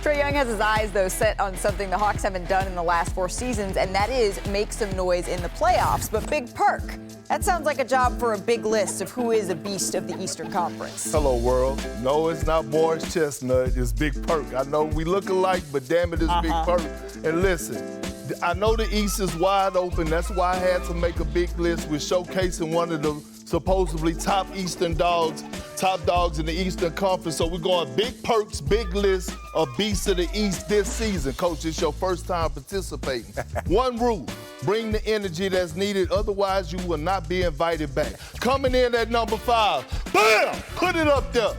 Trae Young has his eyes, though, set on something the Hawks haven't done in the last 4 seasons, and that is make some noise in the playoffs. But Big Perk, that sounds like a job for a big list of who is a beast of the Eastern Conference. Hello, world. No, it's not Morris Chestnut. It's Big Perk. I know we look alike, but damn it, it's Big Perk. And listen, I know the East is wide open. That's why I had to make a big list with showcasing one of the supposedly top dogs in the Eastern Conference. So we're going Big Perk's big list of beasts of the East this season. Coach, it's your first time participating. One rule, bring the energy that's needed. Otherwise, you will not be invited back. Coming in at number 5, bam, put it up there.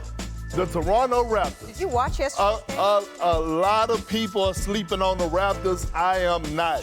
The Toronto Raptors. Did you watch yesterday? A lot of people are sleeping on the Raptors. I am not.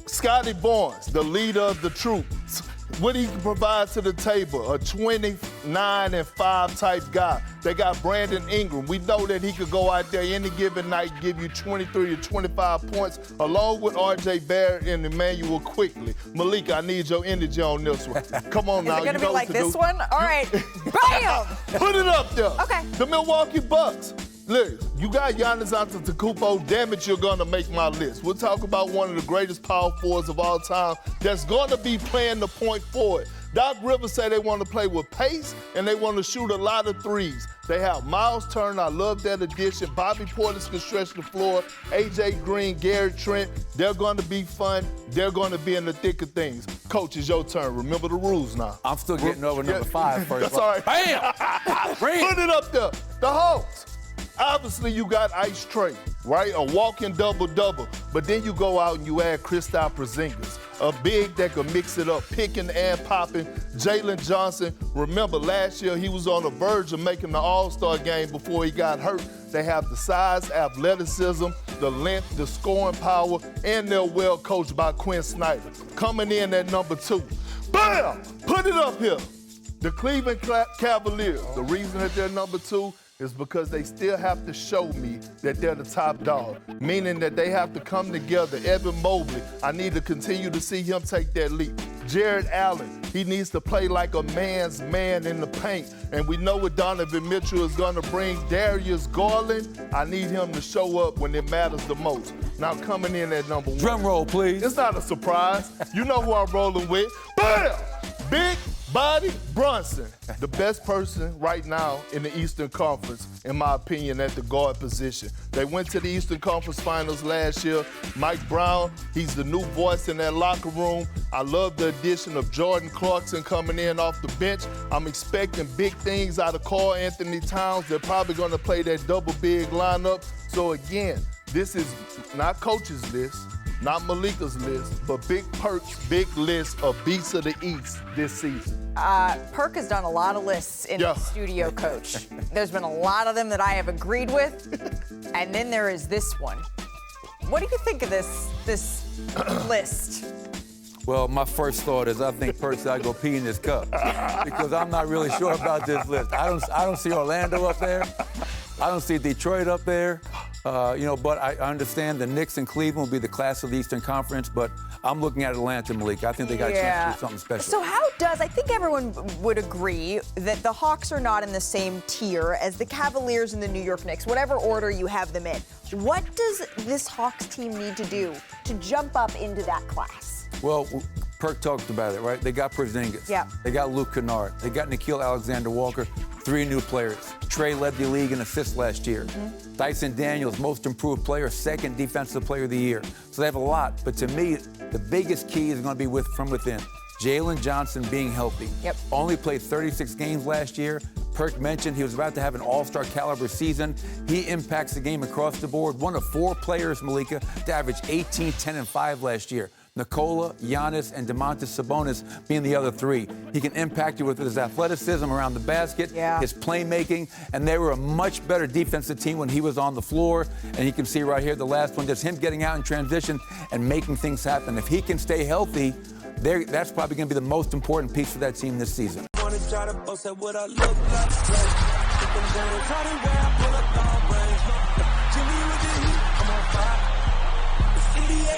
Scotty Barnes, the leader of the troops. What he can provide to the table, a 29-5 type guy. They got Brandon Ingram. We know that he could go out there any given night, give you 23 to 25 points, along with R.J. Barrett and Emmanuel quickly. Malika, I need your energy on this one. Come on now. Is it going to be like this one? All right. Bam! Put it up there. Okay. The Milwaukee Bucks. Look, you got Giannis Antetokounmpo. Damn it, you're going to make my list. We'll talk about one of the greatest power forwards of all time that's going to be playing the point forward. Doc Rivers say they want to play with pace and they want to shoot a lot of threes. They have Miles Turner. I love that addition. Bobby Portis can stretch the floor. A.J. Green, Garrett Trent. They're going to be fun. They're going to be in the thick of things. Coach, it's your turn. Remember the rules now. I'm still getting over number 5 first. That's all right. Bam! Put it up there. The Hawks. Obviously, you got Ice Trae, right? A walking double-double. But then you go out and you add Kristaps Porzingis, a big that can mix it up, picking and popping. Jalen Johnson, remember last year he was on the verge of making the All-Star game before he got hurt. They have the size, athleticism, the length, the scoring power, and they're well coached by Quinn Snyder. Coming in at number 2. Bam! Put it up here. The Cleveland Cavaliers. The reason that they're number 2 is because they still have to show me that they're the top dog, meaning that they have to come together. Evan Mobley, I need to continue to see him take that leap. Jared Allen, he needs to play like a man's man in the paint. And we know what Donovan Mitchell is going to bring. Darius Garland, I need him to show up when it matters the most. Now coming in at number 1. Drum roll, please. It's not a surprise. You know who I'm rolling with. Bam! Big Body Brunson, the best person right now in the Eastern Conference, in my opinion, at the guard position. They went to the Eastern Conference Finals last year. Mike Brown, he's the new voice in that locker room. I love the addition of Jordan Clarkson coming in off the bench. I'm expecting big things out of Karl Anthony Towns. They're probably going to play that double big lineup. So again, this is not coach's list, not Malika's list, but Big Perk's big list of beasts of the East this season. Perk has done a lot of lists in the studio, Coach. There's been a lot of them that I have agreed with, and then there is this one. What do you think of this list? Well, my first thought is I think Perk's got to go pee in his cup because I'm not really sure about this list. I don't see Orlando up there. I don't see Detroit up there. But I understand the Knicks and Cleveland will be the class of the Eastern Conference, but I'm looking at Atlanta, Malik. I think they got a chance to do something special. So I think everyone would agree that the Hawks are not in the same tier as the Cavaliers and the New York Knicks, whatever order you have them in. What does this Hawks team need to do to jump up into that class? Well, Perk talked about it, right? They got Porzingis. Yeah. They got Luke Kennard. They got Nickeil Alexander-Walker. 3 new players. Trae led the league in assists last year. Dyson Daniels, most improved player, 2nd defensive player of the year. So they have a lot. But to me, the biggest key is going to be from within. Jalen Johnson being healthy. Yep. Only played 36 games last year. Perk mentioned he was about to have an all-star caliber season. He impacts the game across the board. One of 4 players, Malika, to average 18, 10, and 5 last year. Nikola, Giannis, and Domantas Sabonis being the other 3. He can impact you with his athleticism around the basket, his playmaking, and they were a much better defensive team when he was on the floor. And you can see right here, the last one, just him getting out in transition and making things happen. If he can stay healthy, that's probably going to be the most important piece for that team this season. NBA,